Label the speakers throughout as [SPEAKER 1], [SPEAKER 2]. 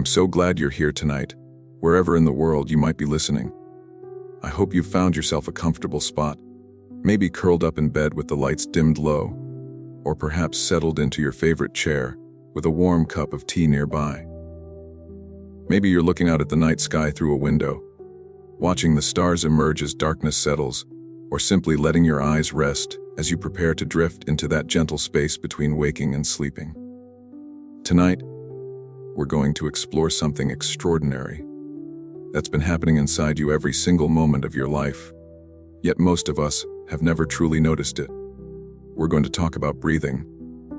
[SPEAKER 1] I'm so glad you're here tonight, wherever in the world you might be listening. I hope you've found yourself a comfortable spot, maybe curled up in bed with the lights dimmed low, or perhaps settled into your favorite chair with a warm cup of tea nearby. Maybe you're looking out at the night sky through a window, watching the stars emerge as darkness settles, or simply letting your eyes rest as you prepare to drift into that gentle space between waking and sleeping. Tonight, we're going to explore something extraordinary that's been happening inside you every single moment of your life, yet most of us have never truly noticed it. We're going to talk about breathing,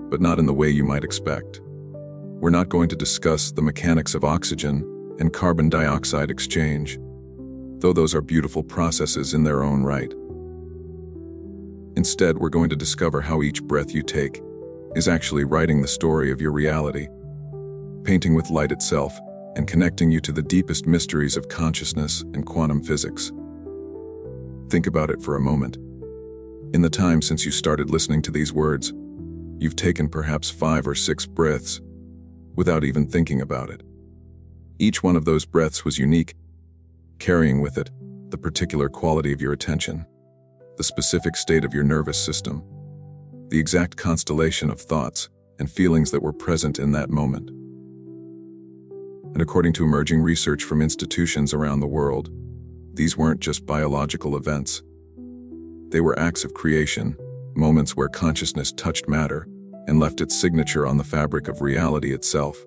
[SPEAKER 1] but not in the way you might expect. We're not going to discuss the mechanics of oxygen and carbon dioxide exchange, though those are beautiful processes in their own right. Instead, we're going to discover how each breath you take is actually writing the story of your reality, painting with light itself and connecting you to the deepest mysteries of consciousness and quantum physics. Think about it for a moment. In the time since you started listening to these words, you've taken perhaps 5 or 6 breaths without even thinking about it. Each one of those breaths was unique, carrying with it the particular quality of your attention, the specific state of your nervous system, the exact constellation of thoughts and feelings that were present in that moment. And according to emerging research from institutions around the world, these weren't just biological events. They were acts of creation, moments where consciousness touched matter and left its signature on the fabric of reality itself.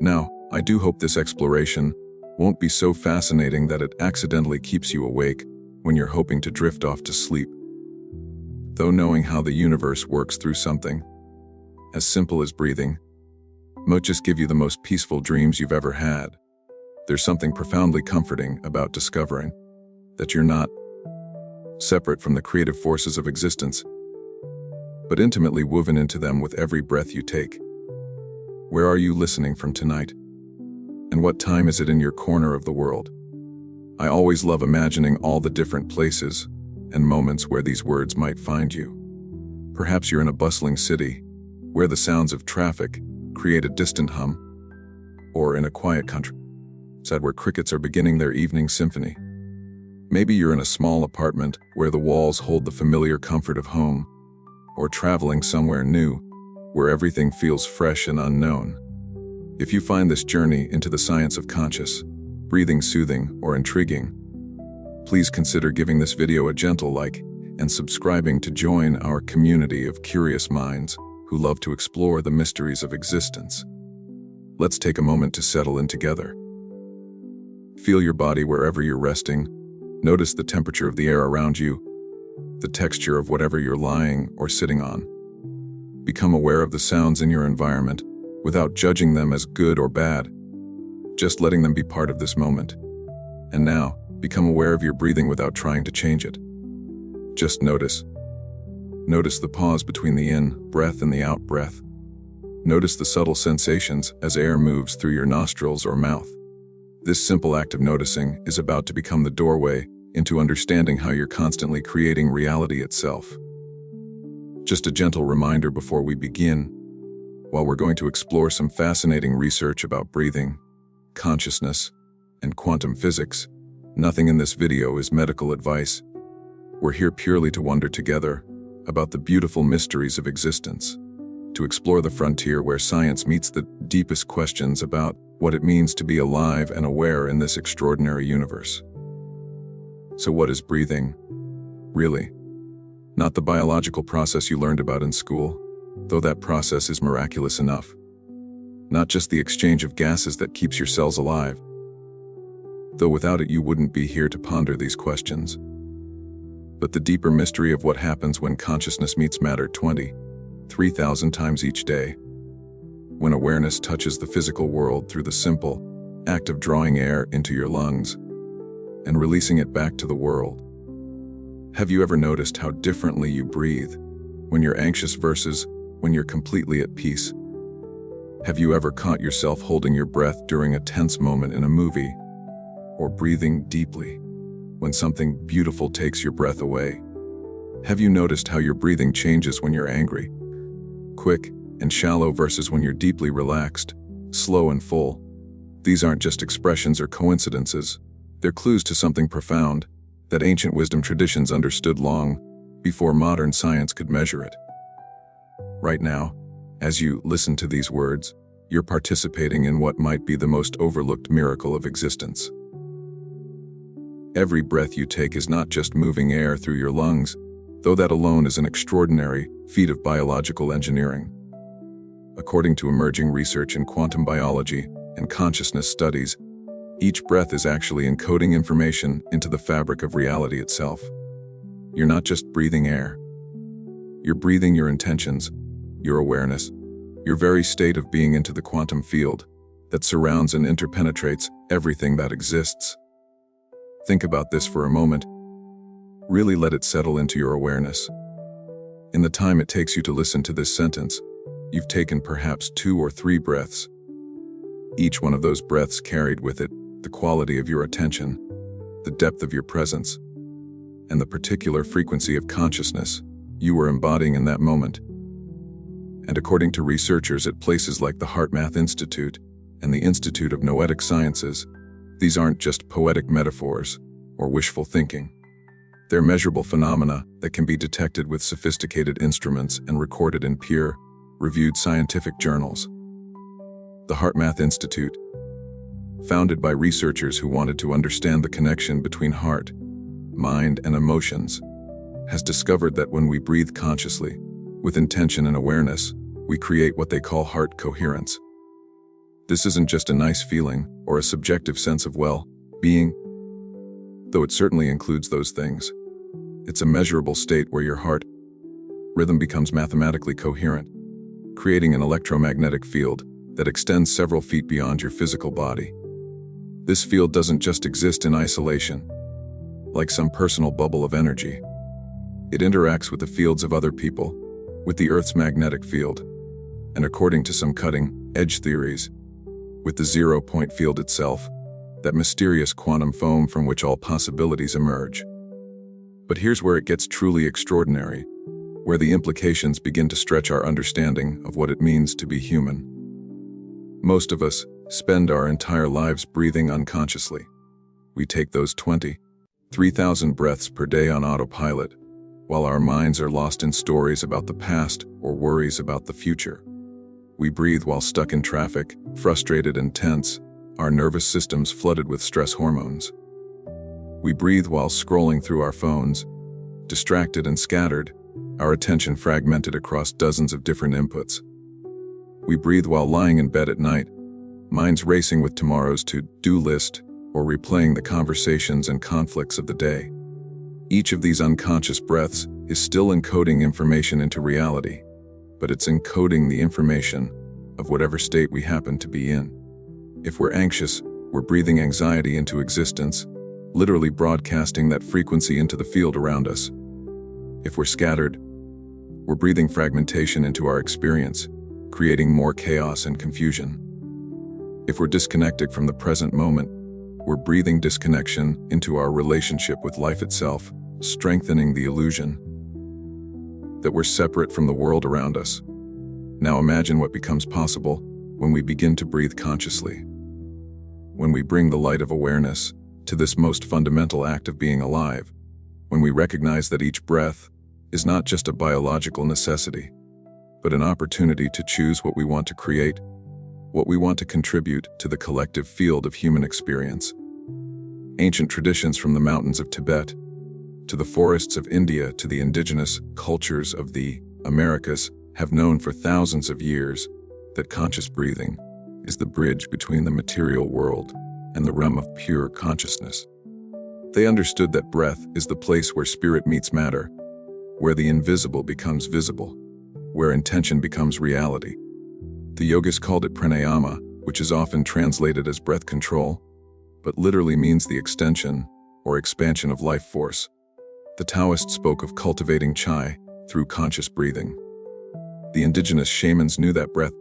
[SPEAKER 1] Now, I do hope this exploration won't be so fascinating that it accidentally keeps you awake when you're hoping to drift off to sleep. Though knowing how the universe works through something as simple as breathing might just give you the most peaceful dreams you've ever had, there's something profoundly comforting about discovering that you're not separate from the creative forces of existence, but intimately woven into them with every breath you take. Where are you listening from tonight? And what time is it in your corner of the world? I always love imagining all the different places and moments where these words might find you. Perhaps you're in a bustling city where the sounds of traffic create a distant hum, or in a quiet countryside where crickets are beginning their evening symphony. Maybe you're in a small apartment where the walls hold the familiar comfort of home, or traveling somewhere new where everything feels fresh and unknown. If you find this journey into the science of conscious breathing soothing or intriguing, please consider giving this video a gentle like and subscribing to join our community of curious minds who love to explore the mysteries of existence. Let's take a moment to settle in together. Feel your body wherever you're resting. Notice the temperature of the air around you, the texture of whatever you're lying or sitting on. Become aware of the sounds in your environment without judging them as good or bad, just letting them be part of this moment. And now, become aware of your breathing without trying to change it. Just notice. Notice the pause between the in-breath and the out-breath. Notice the subtle sensations as air moves through your nostrils or mouth. This simple act of noticing is about to become the doorway into understanding how you're constantly creating reality itself. Just a gentle reminder before we begin, while we're going to explore some fascinating research about breathing, consciousness, and quantum physics, nothing in this video is medical advice. We're here purely to wonder together about the beautiful mysteries of existence, to explore the frontier where science meets the deepest questions about what it means to be alive and aware in this extraordinary universe. So what is breathing, really? Not the biological process you learned about in school, though that process is miraculous enough. Not just the exchange of gases that keeps your cells alive, though without it you wouldn't be here to ponder these questions. But the deeper mystery of what happens when consciousness meets matter 23,000 times each day, when awareness touches the physical world through the simple act of drawing air into your lungs and releasing it back to the world. Have you ever noticed how differently you breathe when you're anxious versus when you're completely at peace? Have you ever caught yourself holding your breath during a tense moment in a movie, or breathing deeply when something beautiful takes your breath away? Have you noticed how your breathing changes when you're angry, quick and shallow versus when you're deeply relaxed, slow and full? These aren't just expressions or coincidences. They're clues to something profound that ancient wisdom traditions understood long before modern science could measure it. Right now, as you listen to these words, you're participating in what might be the most overlooked miracle of existence. Every breath you take is not just moving air through your lungs, though that alone is an extraordinary feat of biological engineering. According to emerging research in quantum biology and consciousness studies, each breath is actually encoding information into the fabric of reality itself. You're not just breathing air. You're breathing your intentions, your awareness, your very state of being into the quantum field that surrounds and interpenetrates everything that exists. Think about this for a moment. Really let it settle into your awareness. In the time it takes you to listen to this sentence, you've taken perhaps 2 or 3 breaths. Each one of those breaths carried with it the quality of your attention, the depth of your presence, and the particular frequency of consciousness you were embodying in that moment. And according to researchers at places like the HeartMath Institute and the Institute of Noetic Sciences, these aren't just poetic metaphors or wishful thinking. They're measurable phenomena that can be detected with sophisticated instruments and recorded in peer-reviewed scientific journals. The HeartMath Institute, founded by researchers who wanted to understand the connection between heart, mind, and emotions, has discovered that when we breathe consciously, with intention and awareness, we create what they call heart coherence. This isn't just a nice feeling or a subjective sense of well-being, though it certainly includes those things. It's a measurable state where your heart rhythm becomes mathematically coherent, creating an electromagnetic field that extends several feet beyond your physical body. This field doesn't just exist in isolation, like some personal bubble of energy. It interacts with the fields of other people, with the Earth's magnetic field, and according to some cutting-edge theories, with the zero-point field itself, that mysterious quantum foam from which all possibilities emerge. But here's where it gets truly extraordinary, where the implications begin to stretch our understanding of what it means to be human. Most of us spend our entire lives breathing unconsciously. We take those 23,000 breaths per day on autopilot, while our minds are lost in stories about the past or worries about the future. We breathe while stuck in traffic, frustrated and tense, our nervous systems flooded with stress hormones. We breathe while scrolling through our phones, distracted and scattered, our attention fragmented across dozens of different inputs. We breathe while lying in bed at night, minds racing with tomorrow's to-do list or replaying the conversations and conflicts of the day. Each of these unconscious breaths is still encoding information into reality, but it's encoding the information of whatever state we happen to be in. If we're anxious, we're breathing anxiety into existence, literally broadcasting that frequency into the field around us. If we're scattered, we're breathing fragmentation into our experience, creating more chaos and confusion. If we're disconnected from the present moment, we're breathing disconnection into our relationship with life itself, strengthening the illusion that we're separate from the world around us. Now imagine what becomes possible when we begin to breathe consciously. When we bring the light of awareness to this most fundamental act of being alive, when we recognize that each breath is not just a biological necessity, but an opportunity to choose what we want to create, what we want to contribute to the collective field of human experience. Ancient traditions from the mountains of Tibet to the forests of India to the indigenous cultures of the Americas have known for thousands of years that conscious breathing is the bridge between the material world and the realm of pure consciousness. They understood that breath is the place where spirit meets matter, where the invisible becomes visible, where intention becomes reality. The yogis called it pranayama, which is often translated as breath control, but literally means the extension or expansion of life force. The Taoists spoke of cultivating chai through conscious breathing. The indigenous shamans knew that breath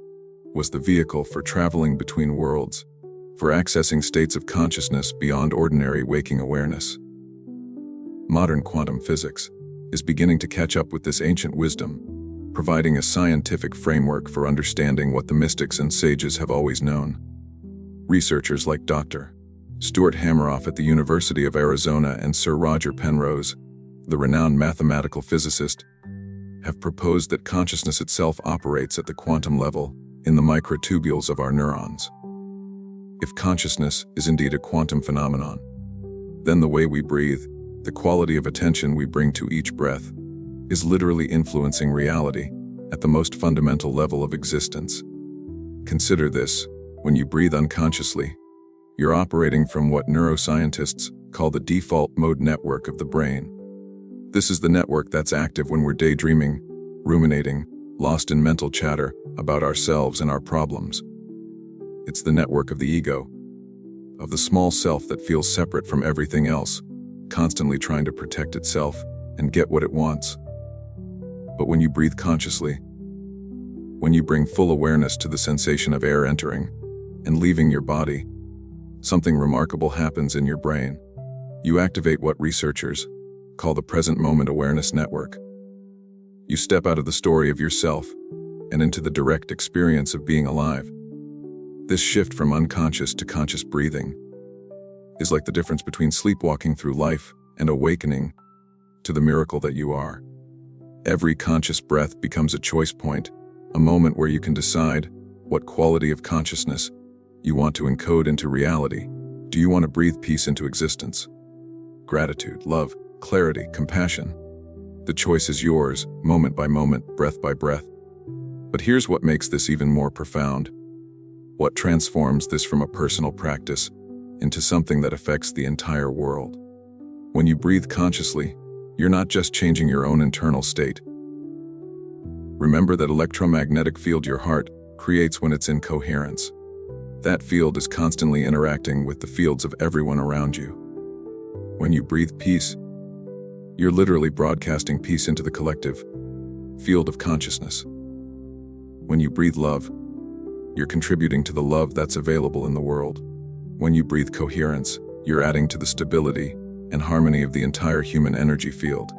[SPEAKER 1] was the vehicle for traveling between worlds, for accessing states of consciousness beyond ordinary waking awareness. Modern quantum physics is beginning to catch up with this ancient wisdom, providing a scientific framework for understanding what the mystics and sages have always known. Researchers like Dr. Stuart Hameroff at the University of Arizona and Sir Roger Penrose, the renowned mathematical physicist, have proposed that consciousness itself operates at the quantum level in the microtubules of our neurons. If consciousness is indeed a quantum phenomenon, then the way we breathe, the quality of attention we bring to each breath, is literally influencing reality at the most fundamental level of existence. Consider this: when you breathe unconsciously, you're operating from what neuroscientists call the default mode network of the brain. This is the network that's active when we're daydreaming, ruminating, lost in mental chatter about ourselves and our problems. It's the network of the ego, of the small self that feels separate from everything else, constantly trying to protect itself and get what it wants. But when you breathe consciously, when you bring full awareness to the sensation of air entering and leaving your body, something remarkable happens in your brain. You activate what researchers call the present moment awareness network. You step out of the story of yourself and into the direct experience of being alive. This shift from unconscious to conscious breathing is like the difference between sleepwalking through life and awakening to the miracle that you are. Every conscious breath becomes a choice point, a moment where you can decide what quality of consciousness you want to encode into reality. Do you want to breathe peace into existence? Gratitude, love, clarity, compassion? The choice is yours, moment by moment, breath by breath. But here's what makes this even more profound. What transforms this from a personal practice into something that affects the entire world? When you breathe consciously, you're not just changing your own internal state. Remember that electromagnetic field your heart creates when it's in coherence. That field is constantly interacting with the fields of everyone around you. When you breathe peace, you're literally broadcasting peace into the collective field of consciousness. When you breathe love, you're contributing to the love that's available in the world. When you breathe coherence, you're adding to the stability and harmony of the entire human energy field.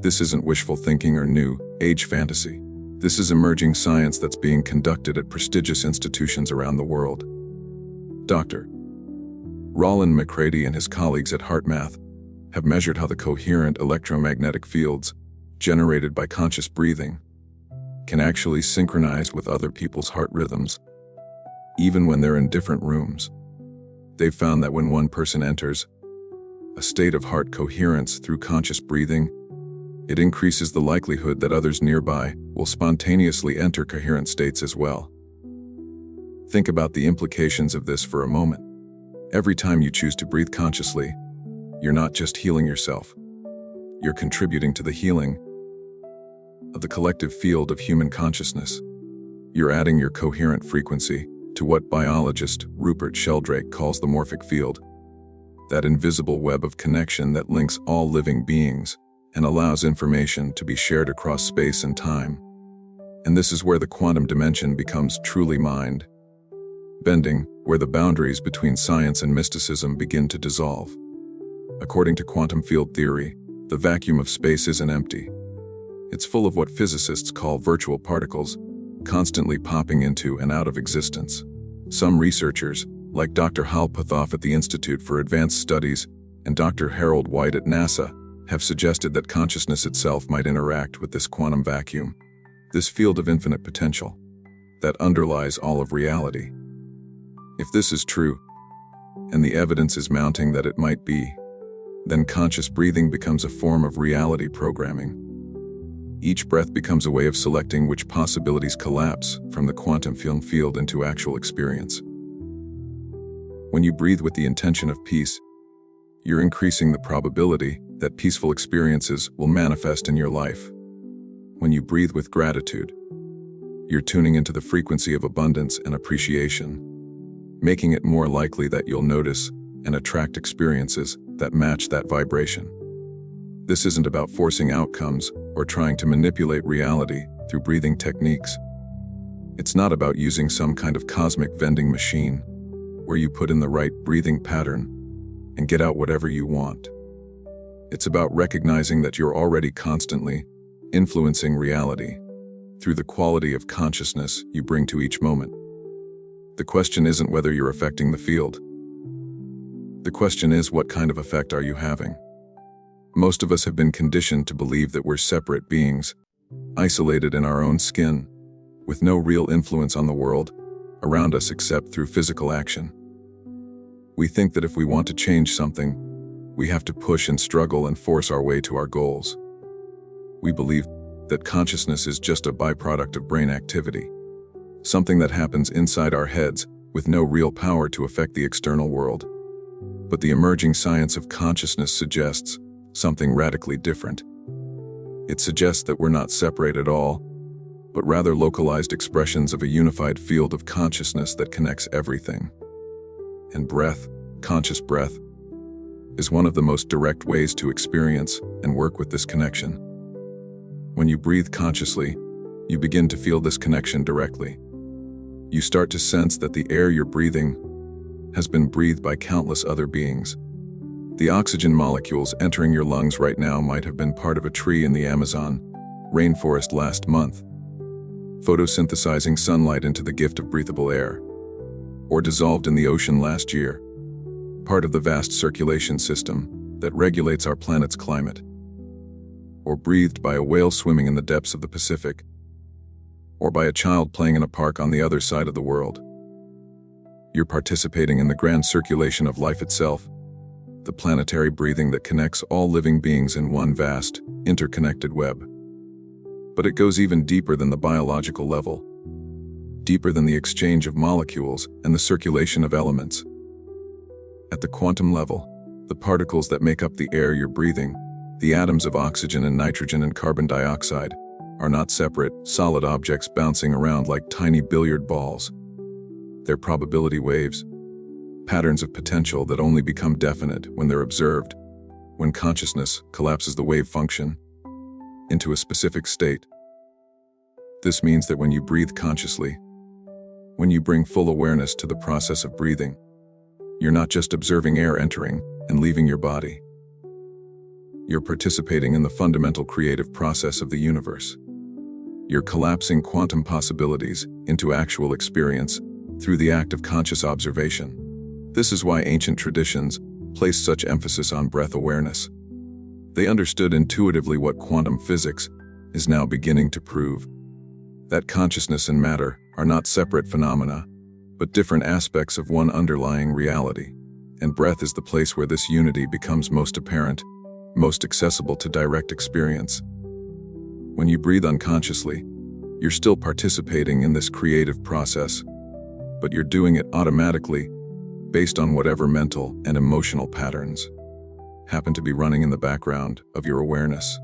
[SPEAKER 1] This isn't wishful thinking or new age fantasy. This is emerging science that's being conducted at prestigious institutions around the world. Dr. Roland McCready and his colleagues at HeartMath have measured how the coherent electromagnetic fields generated by conscious breathing can actually synchronize with other people's heart rhythms, even when they're in different rooms. They've found that when one person enters a state of heart coherence through conscious breathing, it increases the likelihood that others nearby will spontaneously enter coherent states as well. Think about the implications of this for a moment. Every time you choose to breathe consciously, you're not just healing yourself. You're contributing to the healing of the collective field of human consciousness. You're adding your coherent frequency to what biologist Rupert Sheldrake calls the morphic field, that invisible web of connection that links all living beings and allows information to be shared across space and time. And this is where the quantum dimension becomes truly mind-bending, where the boundaries between science and mysticism begin to dissolve. According to quantum field theory, the vacuum of space isn't empty. It's full of what physicists call virtual particles, constantly popping into and out of existence. Some researchers, like Dr. Hal Puthoff at the Institute for Advanced Studies and Dr. Harold White at NASA, have suggested that consciousness itself might interact with this quantum vacuum, this field of infinite potential that underlies all of reality. If this is true, and the evidence is mounting that it might be, then conscious breathing becomes a form of reality programming. Each breath becomes a way of selecting which possibilities collapse from the quantum film field into actual experience. When you breathe with the intention of peace, you're increasing the probability that peaceful experiences will manifest in your life. When you breathe with gratitude, you're tuning into the frequency of abundance and appreciation, making it more likely that you'll notice and attract experiences that match that vibration. This isn't about forcing outcomes or trying to manipulate reality through breathing techniques. It's not about using some kind of cosmic vending machine where you put in the right breathing pattern and get out whatever you want. It's about recognizing that you're already constantly influencing reality through the quality of consciousness you bring to each moment. The question isn't whether you're affecting the field. The question is, what kind of effect are you having? Most of us have been conditioned to believe that we're separate beings, isolated in our own skin, with no real influence on the world around us except through physical action. We think that if we want to change something, we have to push and struggle and force our way to our goals. We believe that consciousness is just a byproduct of brain activity, something that happens inside our heads with no real power to affect the external world. But the emerging science of consciousness suggests something radically different. It suggests that we're not separate at all, but rather localized expressions of a unified field of consciousness that connects everything. And breath, conscious breath, is one of the most direct ways to experience and work with this connection. When you breathe consciously, you begin to feel this connection directly. You start to sense that the air you're breathing has been breathed by countless other beings. The oxygen molecules entering your lungs right now might have been part of a tree in the Amazon rainforest last month, photosynthesizing sunlight into the gift of breathable air, or dissolved in the ocean last year, part of the vast circulation system that regulates our planet's climate, or breathed by a whale swimming in the depths of the Pacific, or by a child playing in a park on the other side of the world. You're participating in the grand circulation of life itself, the planetary breathing that connects all living beings in one vast, interconnected web. But it goes even deeper than the biological level, deeper than the exchange of molecules and the circulation of elements. At the quantum level, the particles that make up the air you're breathing, the atoms of oxygen and nitrogen and carbon dioxide, are not separate, solid objects bouncing around like tiny billiard balls. They're probability waves, patterns of potential that only become definite when they're observed, when consciousness collapses the wave function into a specific state. This means that when you breathe consciously, when you bring full awareness to the process of breathing, you're not just observing air entering and leaving your body. You're participating in the fundamental creative process of the universe. You're collapsing quantum possibilities into actual experience through the act of conscious observation. This is why ancient traditions placed such emphasis on breath awareness. They understood intuitively what quantum physics is now beginning to prove: that consciousness and matter are not separate phenomena, but different aspects of one underlying reality. And breath is the place where this unity becomes most apparent, most accessible to direct experience. When you breathe unconsciously, you're still participating in this creative process, but you're doing it automatically, based on whatever mental and emotional patterns happen to be running in the background of your awareness.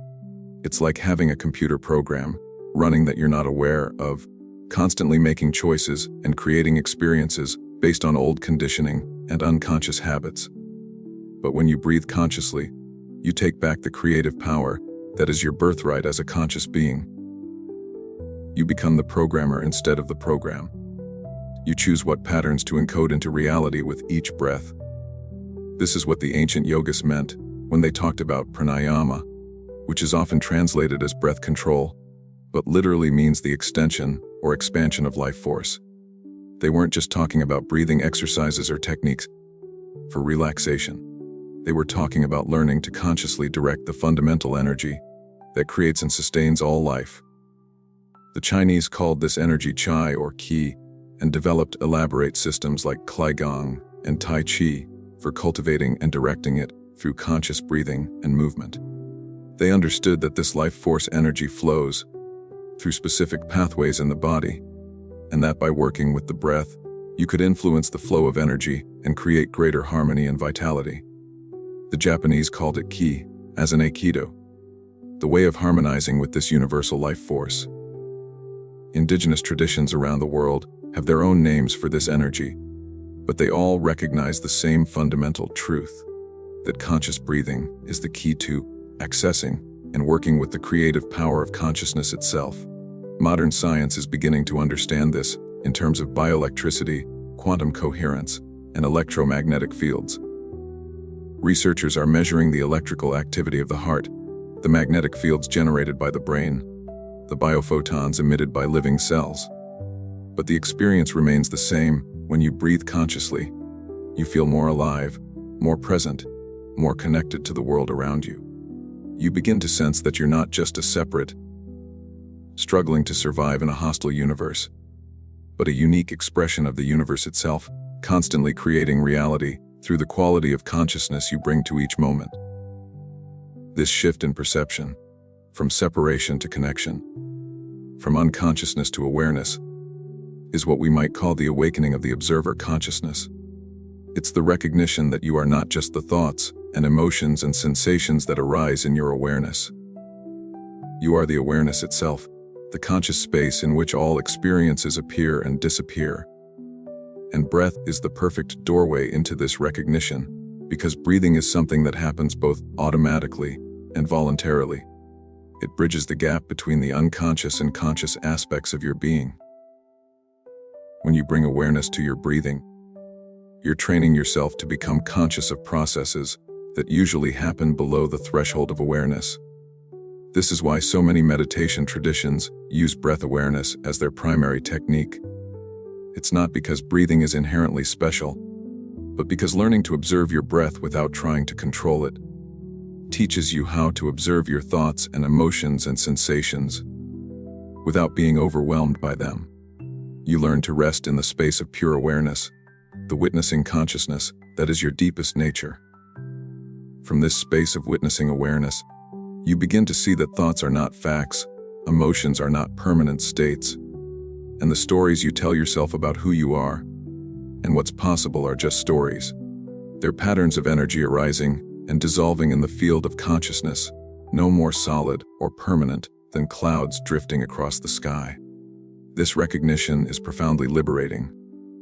[SPEAKER 1] It's like having a computer program running that you're not aware of, constantly making choices and creating experiences based on old conditioning and unconscious habits. But when you breathe consciously, you take back the creative power that is your birthright as a conscious being. You become the programmer instead of the program. You choose what patterns to encode into reality with each breath. This is what the ancient yogists meant when they talked about pranayama, which is often translated as breath control, but literally means the extension or expansion of life force. They weren't just talking about breathing exercises or techniques for relaxation. They were talking about learning to consciously direct the fundamental energy that creates and sustains all life. The Chinese called this energy Qi or Qi, and developed elaborate systems like Qigong and Tai Chi for cultivating and directing it through conscious breathing and movement. They understood that this life force energy flows through specific pathways in the body, and that by working with the breath, you could influence the flow of energy and create greater harmony and vitality. The Japanese called it Ki, as in Aikido, the way of harmonizing with this universal life force. Indigenous traditions around the world have their own names for this energy, but they all recognize the same fundamental truth, that conscious breathing is the key to accessing and working with the creative power of consciousness itself. Modern science is beginning to understand this in terms of bioelectricity, quantum coherence, and electromagnetic fields. Researchers are measuring the electrical activity of the heart, the magnetic fields generated by the brain, the biophotons emitted by living cells. But the experience remains the same When you breathe consciously, you feel more alive, more present, more connected to the world around you. You begin to sense that you're not just a separate, struggling to survive in a hostile universe, but a unique expression of the universe itself, constantly creating reality through the quality of consciousness you bring to each moment. This shift in perception, from separation to connection, from unconsciousness to awareness, is what we might call the awakening of the observer consciousness. It's the recognition that you are not just the thoughts and emotions and sensations that arise in your awareness. You are the awareness itself, the conscious space in which all experiences appear and disappear. And breath is the perfect doorway into this recognition, because breathing is something that happens both automatically and voluntarily. It bridges the gap between the unconscious and conscious aspects of your being. When you bring awareness to your breathing, you're training yourself to become conscious of processes that usually happen below the threshold of awareness. This is why so many meditation traditions use breath awareness as their primary technique. It's not because breathing is inherently special, but because learning to observe your breath without trying to control it teaches you how to observe your thoughts and emotions and sensations without being overwhelmed by them. You learn to rest in the space of pure awareness, the witnessing consciousness that is your deepest nature. From this space of witnessing awareness, you begin to see that thoughts are not facts, emotions are not permanent states, and the stories you tell yourself about who you are and what's possible are just stories. They're patterns of energy arising and dissolving in the field of consciousness, no more solid or permanent than clouds drifting across the sky. This recognition is profoundly liberating,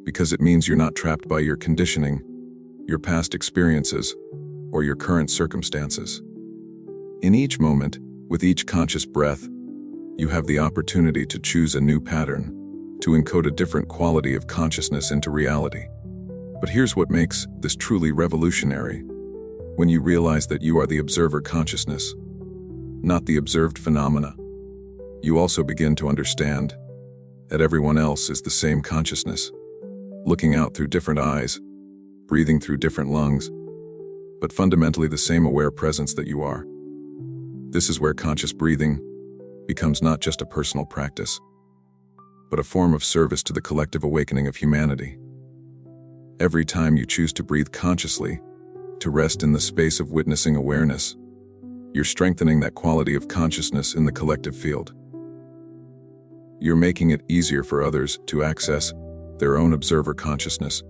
[SPEAKER 1] because it means you're not trapped by your conditioning, your past experiences, or your current circumstances. In each moment, with each conscious breath, you have the opportunity to choose a new pattern, to encode a different quality of consciousness into reality. But here's what makes this truly revolutionary. When you realize that you are the observer consciousness, not the observed phenomena, you also begin to understand that everyone else is the same consciousness, looking out through different eyes, breathing through different lungs, but fundamentally the same aware presence that you are. This is where conscious breathing becomes not just a personal practice, but a form of service to the collective awakening of humanity. Every time you choose to breathe consciously, to rest in the space of witnessing awareness, you're strengthening that quality of consciousness in the collective field. You're making it easier for others to access their own observer consciousness,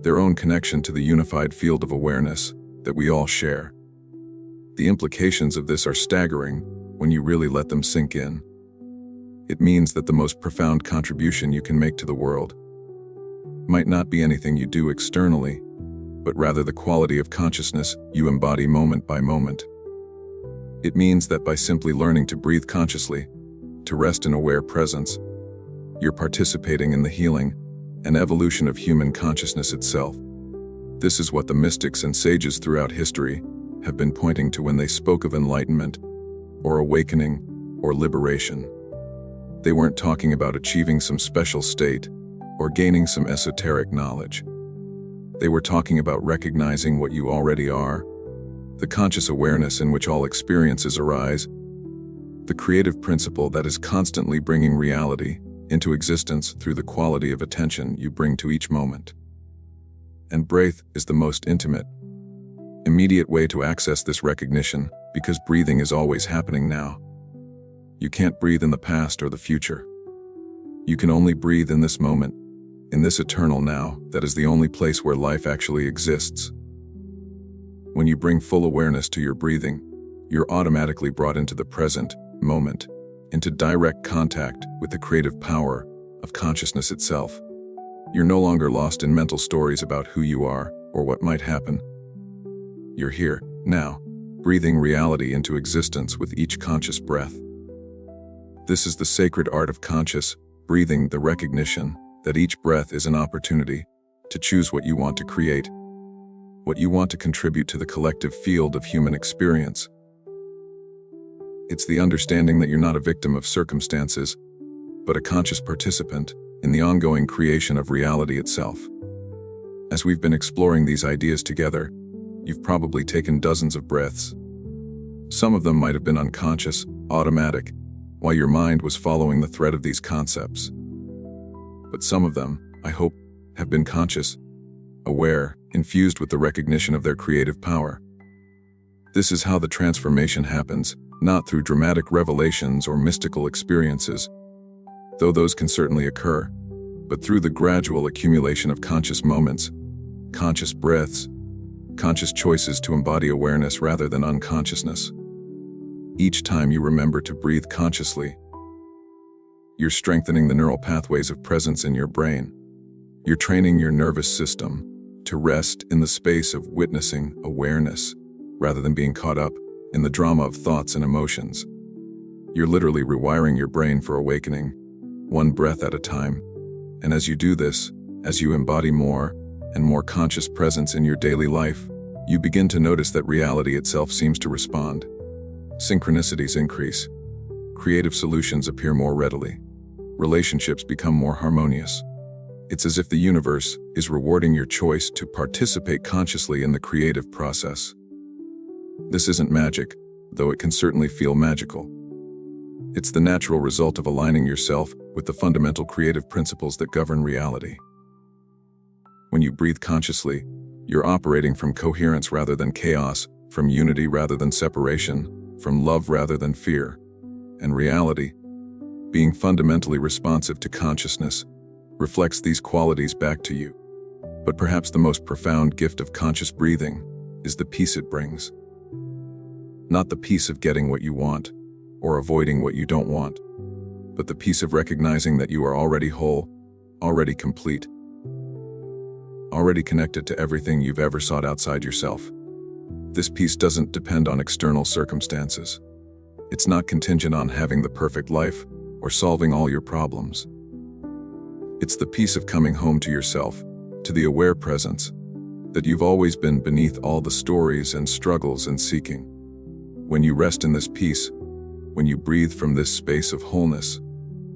[SPEAKER 1] their own connection to the unified field of awareness that we all share. The implications of this are staggering when you really let them sink in. It means that the most profound contribution you can make to the world might not be anything you do externally, but rather the quality of consciousness you embody moment by moment. It means that by simply learning to breathe consciously, to rest in aware presence, you're participating in the healing and evolution of human consciousness itself. This is what the mystics and sages throughout history have been pointing to when they spoke of enlightenment, or awakening, or liberation. They weren't talking about achieving some special state or gaining some esoteric knowledge. They were talking about recognizing what you already are, the conscious awareness in which all experiences arise, the creative principle that is constantly bringing reality into existence through the quality of attention you bring to each moment. And breath is the most intimate, immediate way to access this recognition, because breathing is always happening now. You can't breathe in the past or the future. You can only breathe in this moment, in this eternal now that is the only place where life actually exists. When you bring full awareness to your breathing, you're automatically brought into the present moment, into direct contact with the creative power of consciousness itself. You're no longer lost in mental stories about who you are or what might happen. You're here, now, breathing reality into existence with each conscious breath. This is the sacred art of conscious breathing, the recognition that each breath is an opportunity to choose what you want to create, what you want to contribute to the collective field of human experience. It's the understanding that you're not a victim of circumstances, but a conscious participant in the ongoing creation of reality itself. As we've been exploring these ideas together, you've probably taken dozens of breaths. Some of them might have been unconscious, automatic, while your mind was following the thread of these concepts. But some of them, I hope, have been conscious, aware, infused with the recognition of their creative power. This is how the transformation happens, not through dramatic revelations or mystical experiences, though those can certainly occur, but through the gradual accumulation of conscious moments, conscious breaths, conscious choices to embody awareness rather than unconsciousness. Each time you remember to breathe consciously, you're strengthening the neural pathways of presence in your brain. You're training your nervous system to rest in the space of witnessing awareness rather than being caught up in the drama of thoughts and emotions. You're literally rewiring your brain for awakening, one breath at a time. And as you do this, as you embody more and more conscious presence in your daily life, you begin to notice that reality itself seems to respond. Synchronicities increase. Creative solutions appear more readily. Relationships become more harmonious. It's as if the universe is rewarding your choice to participate consciously in the creative process. This isn't magic, though it can certainly feel magical. It's the natural result of aligning yourself with the fundamental creative principles that govern reality. When you breathe consciously, you're operating from coherence rather than chaos, from unity rather than separation, from love rather than fear. And reality, being fundamentally responsive to consciousness, reflects these qualities back to you. But perhaps the most profound gift of conscious breathing is the peace it brings. Not the peace of getting what you want, or avoiding what you don't want, but the peace of recognizing that you are already whole, already complete, already connected to everything you've ever sought outside yourself. This peace doesn't depend on external circumstances. It's not contingent on having the perfect life or solving all your problems. It's the peace of coming home to yourself, to the aware presence, that you've always been beneath all the stories and struggles and seeking. When you rest in this peace, when you breathe from this space of wholeness,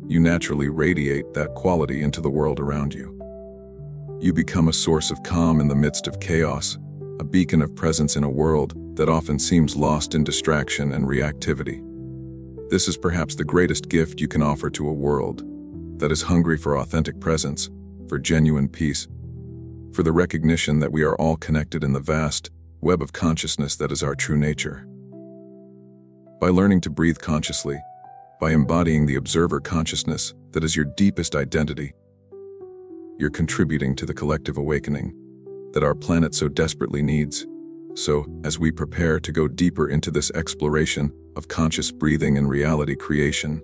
[SPEAKER 1] you naturally radiate that quality into the world around you. You become a source of calm in the midst of chaos, a beacon of presence in a world that often seems lost in distraction and reactivity. This is perhaps the greatest gift you can offer to a world that is hungry for authentic presence, for genuine peace, for the recognition that we are all connected in the vast web of consciousness that is our true nature. By learning to breathe consciously, by embodying the observer consciousness that is your deepest identity, you're contributing to the collective awakening that our planet so desperately needs. So, as we prepare to go deeper into this exploration of conscious breathing and reality creation,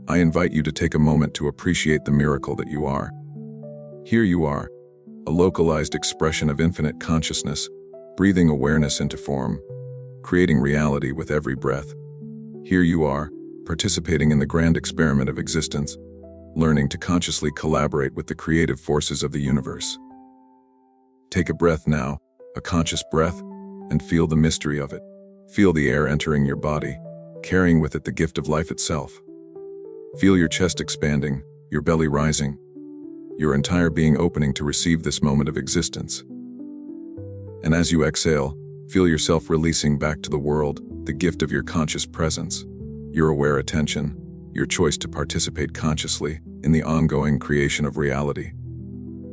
[SPEAKER 1] I invite you to take a moment to appreciate the miracle that you are. Here you are, a localized expression of infinite consciousness, breathing awareness into form, creating reality with every breath. Here you are, participating in the grand experiment of existence, learning to consciously collaborate with the creative forces of the universe. Take a breath now, a conscious breath, and feel the mystery of it. Feel the air entering your body, carrying with it the gift of life itself. Feel your chest expanding, your belly rising, your entire being opening to receive this moment of existence. And as you exhale, feel yourself releasing back to the world the gift of your conscious presence, your aware attention, your choice to participate consciously in the ongoing creation of reality.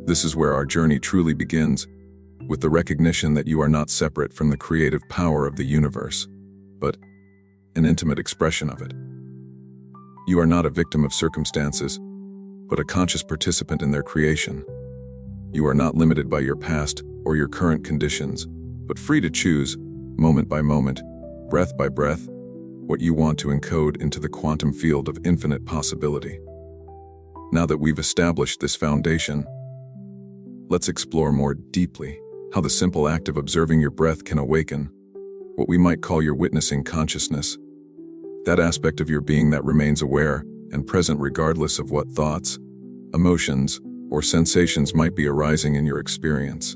[SPEAKER 1] This is where our journey truly begins, with the recognition that you are not separate from the creative power of the universe, but an intimate expression of it. You are not a victim of circumstances, but a conscious participant in their creation. You are not limited by your past or your current conditions, but free to choose, moment by moment, breath by breath, what you want to encode into the quantum field of infinite possibility. Now that we've established this foundation, let's explore more deeply how the simple act of observing your breath can awaken what we might call your witnessing consciousness, that aspect of your being that remains aware and present regardless of what thoughts, emotions, or sensations might be arising in your experience.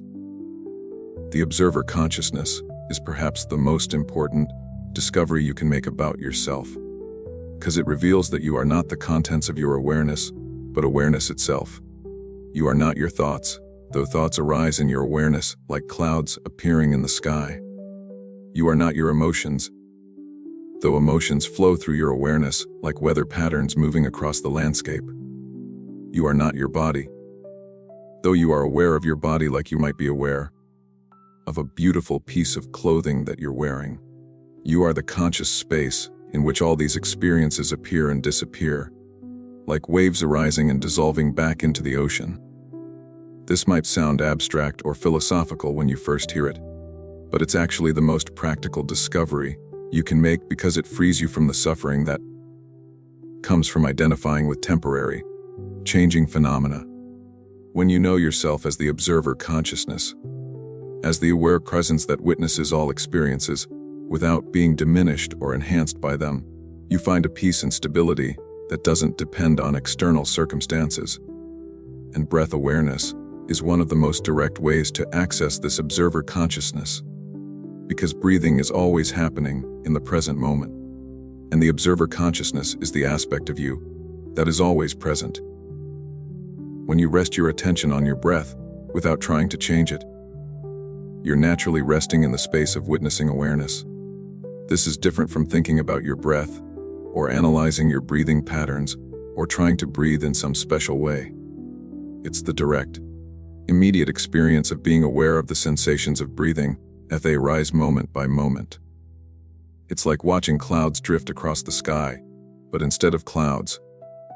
[SPEAKER 1] The observer consciousness is perhaps the most important discovery you can make about yourself, because it reveals that you are not the contents of your awareness, but awareness itself. You are not your thoughts, though thoughts arise in your awareness like clouds appearing in the sky. You are not your emotions, though emotions flow through your awareness like weather patterns moving across the landscape. You are not your body, though you are aware of your body like you might be aware of a beautiful piece of clothing that you're wearing. You are the conscious space in which all these experiences appear and disappear, like waves arising and dissolving back into the ocean. This might sound abstract or philosophical when you first hear it, but it's actually the most practical discovery you can make because it frees you from the suffering that comes from identifying with temporary, changing phenomena. When you know yourself as the observer consciousness, as the aware presence that witnesses all experiences without being diminished or enhanced by them, you find a peace and stability that doesn't depend on external circumstances. And breath awareness is one of the most direct ways to access this observer consciousness, because breathing is always happening in the present moment, and the observer consciousness is the aspect of you that is always present. When you rest your attention on your breath without trying to change it, you're naturally resting in the space of witnessing awareness. This is different from thinking about your breath, or analyzing your breathing patterns, or trying to breathe in some special way. It's the direct, immediate experience of being aware of the sensations of breathing as they rise moment by moment. It's like watching clouds drift across the sky, but instead of clouds,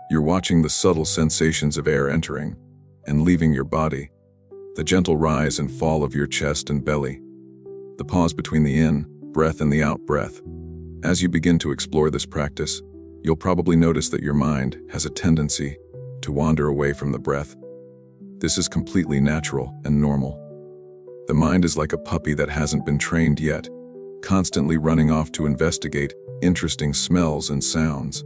[SPEAKER 1] you're watching the subtle sensations of air entering and leaving your body, the gentle rise and fall of your chest and belly, the pause between the in-breath and the out-breath. As you begin to explore this practice, you'll probably notice that your mind has a tendency to wander away from the breath. This is completely natural and normal. The mind is like a puppy that hasn't been trained yet, constantly running off to investigate interesting smells and sounds.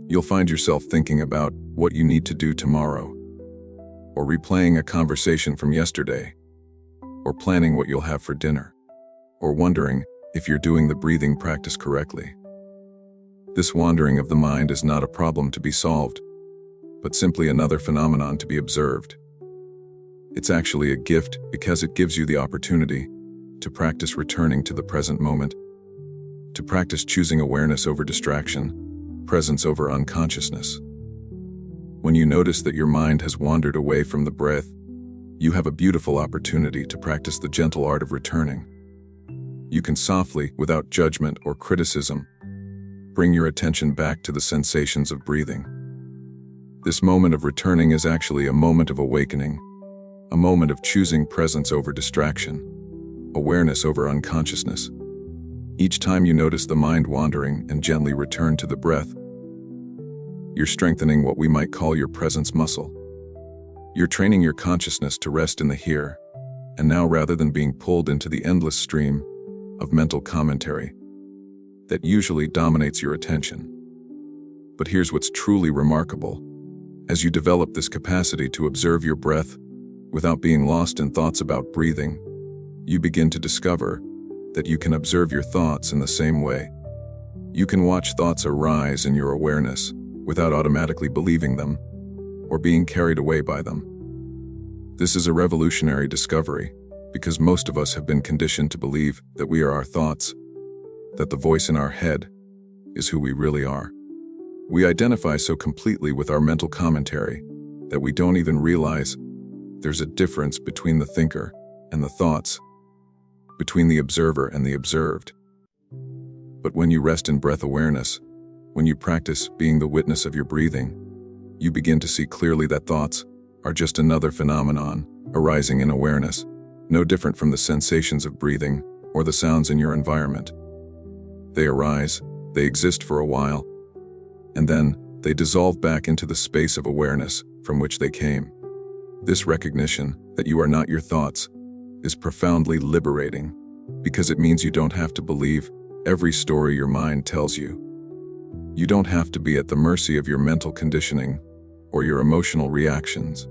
[SPEAKER 1] You'll find yourself thinking about what you need to do tomorrow, or replaying a conversation from yesterday, or planning what you'll have for dinner, or wondering if you're doing the breathing practice correctly. This wandering of the mind is not a problem to be solved, but simply another phenomenon to be observed. It's actually a gift because it gives you the opportunity to practice returning to the present moment, to practice choosing awareness over distraction, presence over unconsciousness. When you notice that your mind has wandered away from the breath, you have a beautiful opportunity to practice the gentle art of returning. You can softly, without judgment or criticism, bring your attention back to the sensations of breathing. This moment of returning is actually a moment of awakening, a moment of choosing presence over distraction, awareness over unconsciousness. Each time you notice the mind wandering and gently return to the breath, you're strengthening what we might call your presence muscle. You're training your consciousness to rest in the here and now rather than being pulled into the endless stream of mental commentary that usually dominates your attention. But here's what's truly remarkable. As you develop this capacity to observe your breath without being lost in thoughts about breathing, you begin to discover that you can observe your thoughts in the same way. You can watch thoughts arise in your awareness without automatically believing them or being carried away by them. This is a revolutionary discovery because most of us have been conditioned to believe that we are our thoughts, that the voice in our head is who we really are. We identify so completely with our mental commentary that we don't even realize there's a difference between the thinker and the thoughts, between the observer and the observed. But when you rest in breath awareness, when you practice being the witness of your breathing, you begin to see clearly that thoughts are just another phenomenon arising in awareness, no different from the sensations of breathing or the sounds in your environment. They arise, they exist for a while, and then they dissolve back into the space of awareness from which they came. This recognition that you are not your thoughts is profoundly liberating because it means you don't have to believe every story your mind tells you. You don't have to be at the mercy of your mental conditioning or your emotional reactions.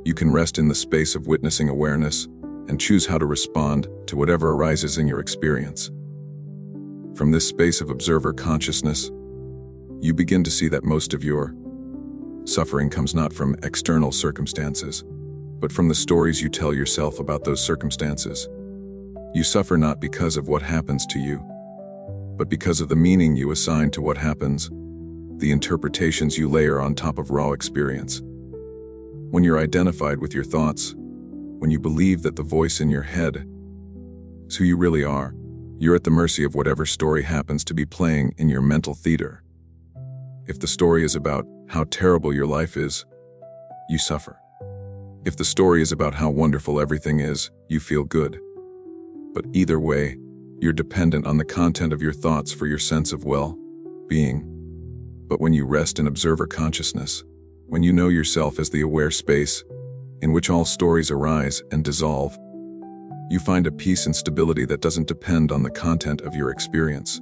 [SPEAKER 1] You can rest in the space of witnessing awareness and choose how to respond to whatever arises in your experience. From this space of observer consciousness, you begin to see that most of your Suffering comes not from external circumstances, but from the stories you tell yourself about those circumstances. You suffer not because of what happens to you, but because of the meaning you assign to what happens, the interpretations you layer on top of raw experience. When you're identified with your thoughts, when you believe that the voice in your head is who you really are, you're at the mercy of whatever story happens to be playing in your mental theater. If the story is about how terrible your life is, you suffer. If the story is about how wonderful everything is, you feel good. But either way, you're dependent on the content of your thoughts for your sense of well-being. But when you rest in observer consciousness, when you know yourself as the aware space in which all stories arise and dissolve, you find a peace and stability that doesn't depend on the content of your experience.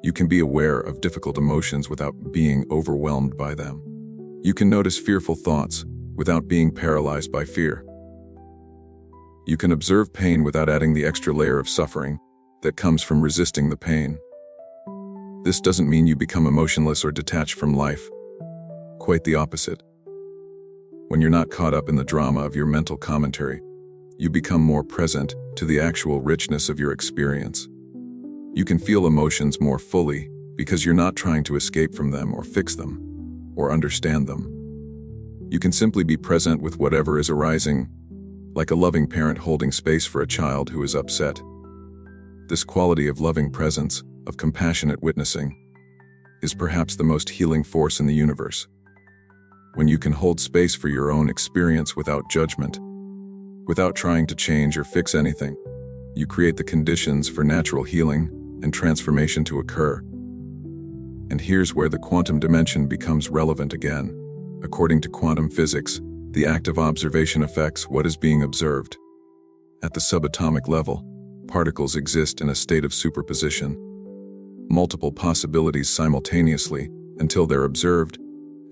[SPEAKER 1] You can be aware of difficult emotions without being overwhelmed by them. You can notice fearful thoughts without being paralyzed by fear. You can observe pain without adding the extra layer of suffering that comes from resisting the pain. This doesn't mean you become emotionless or detached from life. Quite the opposite. When you're not caught up in the drama of your mental commentary, you become more present to the actual richness of your experience. You can feel emotions more fully because you're not trying to escape from them or fix them or understand them. You can simply be present with whatever is arising, like a loving parent holding space for a child who is upset. This quality of loving presence, of compassionate witnessing, is perhaps the most healing force in the universe. When you can hold space for your own experience without judgment, without trying to change or fix anything, you create the conditions for natural healing and transformation to occur. And here's where the quantum dimension becomes relevant again. According to quantum physics, the act of observation affects what is being observed. At the subatomic level, particles exist in a state of superposition, multiple possibilities simultaneously until they're observed,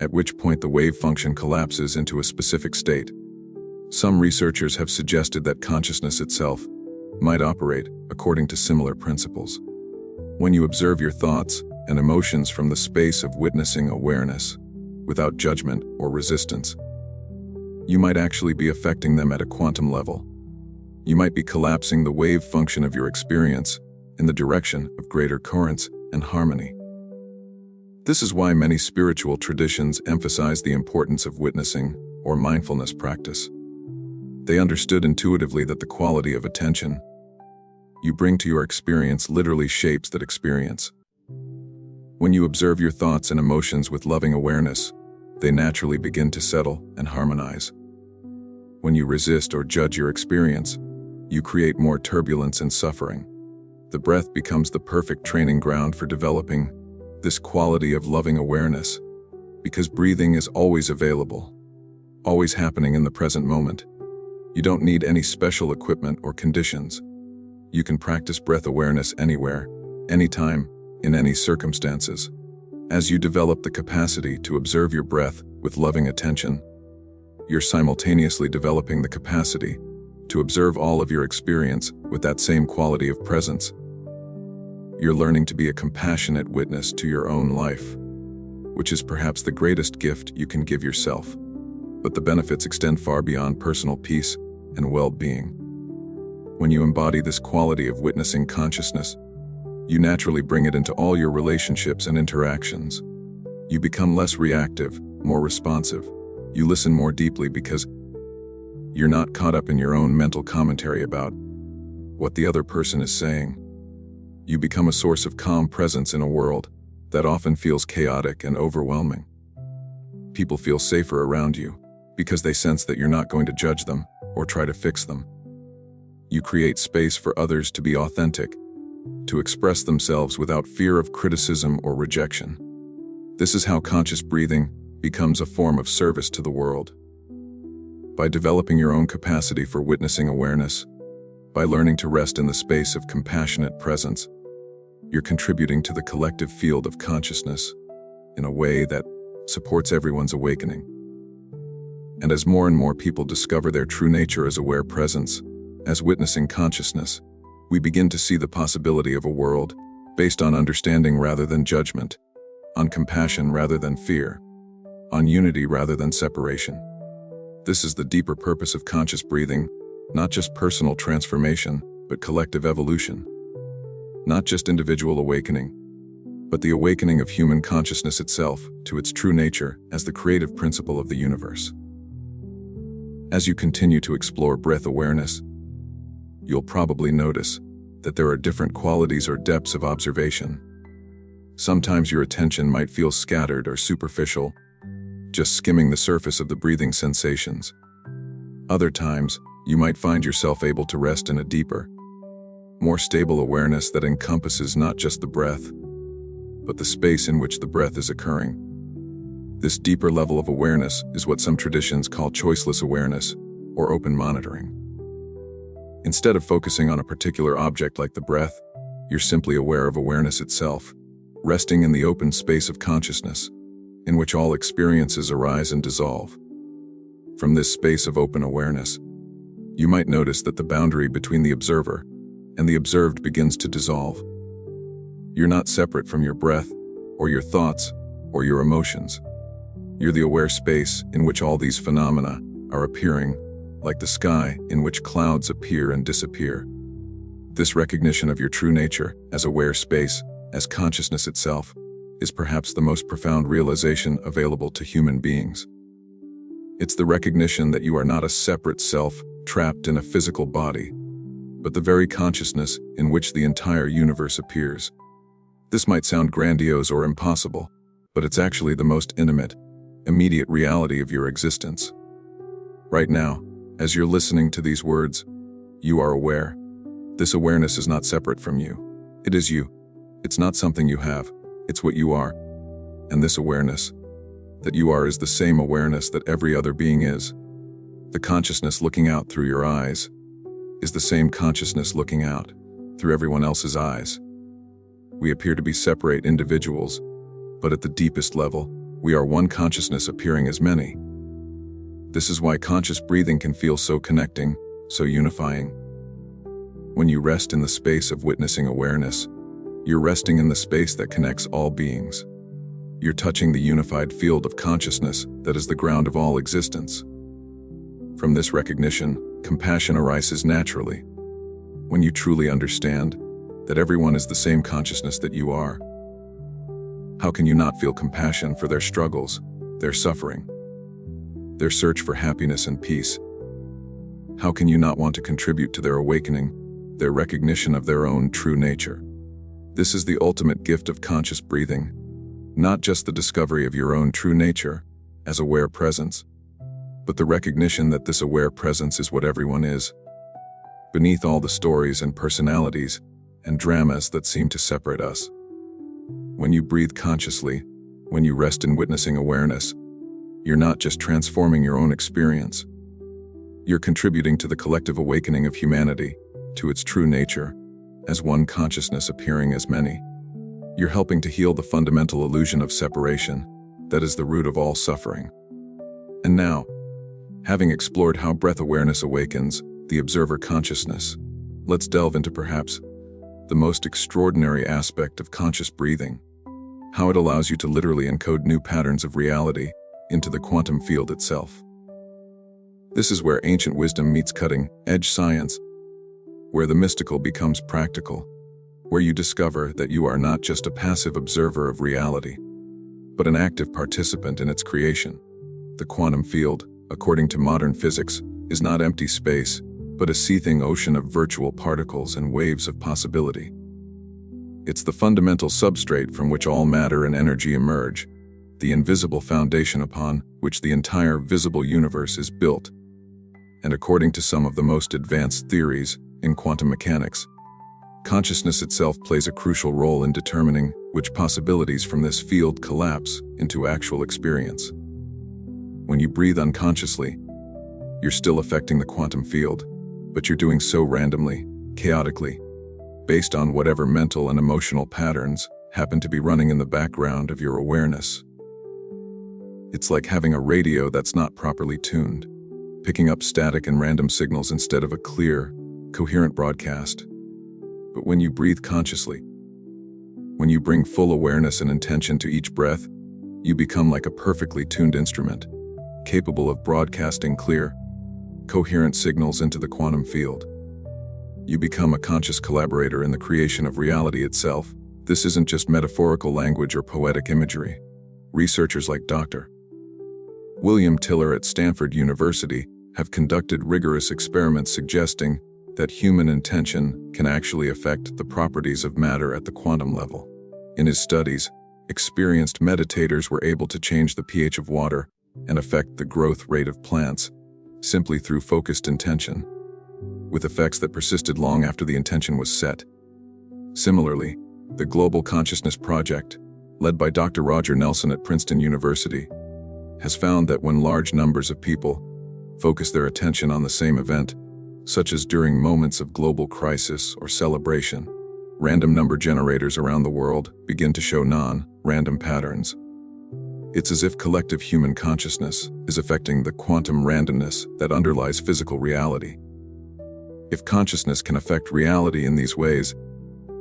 [SPEAKER 1] at which point the wave function collapses into a specific state. Some researchers have suggested that consciousness itself might operate according to similar principles. When you observe your thoughts and emotions from the space of witnessing awareness, without judgment or resistance, you might actually be affecting them at a quantum level. You might be collapsing the wave function of your experience in the direction of greater coherence and harmony. This is why many spiritual traditions emphasize the importance of witnessing or mindfulness practice. They understood intuitively that the quality of attention you bring to your experience literally shapes that experience. When you observe your thoughts and emotions with loving awareness, they naturally begin to settle and harmonize. When you resist or judge your experience, you create more turbulence and suffering. The breath becomes the perfect training ground for developing this quality of loving awareness, because breathing is always available, always happening in the present moment. You don't need any special equipment or conditions. You can practice breath awareness anywhere, anytime, in any circumstances. As you develop the capacity to observe your breath with loving attention, you're simultaneously developing the capacity to observe all of your experience with that same quality of presence. You're learning to be a compassionate witness to your own life, which is perhaps the greatest gift you can give yourself. But the benefits extend far beyond personal peace and well-being. When you embody this quality of witnessing consciousness, you naturally bring it into all your relationships and interactions. You become less reactive, more responsive. You listen more deeply because you're not caught up in your own mental commentary about what the other person is saying. You become a source of calm presence in a world that often feels chaotic and overwhelming. People feel safer around you because they sense that you're not going to judge them or try to fix them. You create space for others to be authentic, to express themselves without fear of criticism or rejection. This is how conscious breathing becomes a form of service to the world. By developing your own capacity for witnessing awareness, by learning to rest in the space of compassionate presence, you're contributing to the collective field of consciousness in a way that supports everyone's awakening. And as more and more people discover their true nature as aware presence, as witnessing consciousness, we begin to see the possibility of a world based on understanding rather than judgment, on compassion rather than fear. on unity rather than separation. This is the deeper purpose of conscious breathing, not just personal transformation, but collective evolution. Not just individual awakening, but the awakening of human consciousness itself to its true nature as the creative principle of the universe. As you continue to explore breath awareness, you'll probably notice that there are different qualities or depths of observation. Sometimes your attention might feel scattered or superficial, just skimming the surface of the breathing sensations. Other times, you might find yourself able to rest in a deeper, more stable awareness that encompasses not just the breath, but the space in which the breath is occurring. This deeper level of awareness is what some traditions call choiceless awareness or open monitoring. Instead of focusing on a particular object like the breath, you're simply aware of awareness itself, resting in the open space of consciousness, in which all experiences arise and dissolve. From this space of open awareness, you might notice that the boundary between the observer and the observed begins to dissolve. You're not separate from your breath, or your thoughts, or your emotions. You're the aware space in which all these phenomena are appearing, like the sky in which clouds appear and disappear. This recognition of your true nature as aware space, as consciousness itself, is perhaps the most profound realization available to human beings. It's the recognition that you are not a separate self trapped in a physical body, but the very consciousness in which the entire universe appears. This might sound grandiose or impossible, but it's actually the most intimate, immediate reality of your existence. Right now, as you're listening to these words, you are aware. This awareness is not separate from you. It is you. It's not something you have. It's what you are. And this awareness, that you are, is the same awareness that every other being is. The consciousness looking out through your eyes is the same consciousness looking out through everyone else's eyes. We appear to be separate individuals, but at the deepest level, we are one consciousness appearing as many. This is why conscious breathing can feel so connecting, so unifying. When you rest in the space of witnessing awareness, you're resting in the space that connects all beings. You're touching the unified field of consciousness that is the ground of all existence. From this recognition, compassion arises naturally. When you truly understand that everyone is the same consciousness that you are, how can you not feel compassion for their struggles, their suffering, their search for happiness and peace? How can you not want to contribute to their awakening, their recognition of their own true nature? This is the ultimate gift of conscious breathing, not just the discovery of your own true nature as aware presence, but the recognition that this aware presence is what everyone is, beneath all the stories and personalities and dramas that seem to separate us. When you breathe consciously, when you rest in witnessing awareness, you're not just transforming your own experience. You're contributing to the collective awakening of humanity, to its true nature, as one consciousness appearing as many. You're helping to heal the fundamental illusion of separation that is the root of all suffering. And now, having explored how breath awareness awakens the observer consciousness, let's delve into perhaps the most extraordinary aspect of conscious breathing, how it allows you to literally encode new patterns of reality into the quantum field itself. This is where ancient wisdom meets cutting-edge science, where the mystical becomes practical, where you discover that you are not just a passive observer of reality, but an active participant in its creation. The quantum field, according to modern physics, is not empty space, but a seething ocean of virtual particles and waves of possibility. It's the fundamental substrate from which all matter and energy emerge, the invisible foundation upon which the entire visible universe is built. And according to some of the most advanced theories in quantum mechanics, consciousness itself plays a crucial role in determining which possibilities from this field collapse into actual experience. When you breathe unconsciously, you're still affecting the quantum field, but you're doing so randomly, chaotically, based on whatever mental and emotional patterns happen to be running in the background of your awareness. It's like having a radio that's not properly tuned, picking up static and random signals instead of a clear, coherent broadcast. But when you breathe consciously, when you bring full awareness and intention to each breath, You become like a perfectly tuned instrument, capable of broadcasting clear, coherent signals into the quantum field. You become a conscious collaborator in the creation of reality itself. This isn't just metaphorical language or poetic imagery. Researchers like Dr. William Tiller at Stanford University have conducted rigorous experiments suggesting that human intention can actually affect the properties of matter at the quantum level. In his studies, experienced meditators were able to change the pH of water and affect the growth rate of plants simply through focused intention, with effects that persisted long after the intention was set. Similarly, the Global Consciousness Project, led by Dr. Roger Nelson at Princeton University, has found that when large numbers of people focus their attention on the same event, such as during moments of global crisis or celebration, random number generators around the world begin to show non-random patterns. It's as if collective human consciousness is affecting the quantum randomness that underlies physical reality. If consciousness can affect reality in these ways,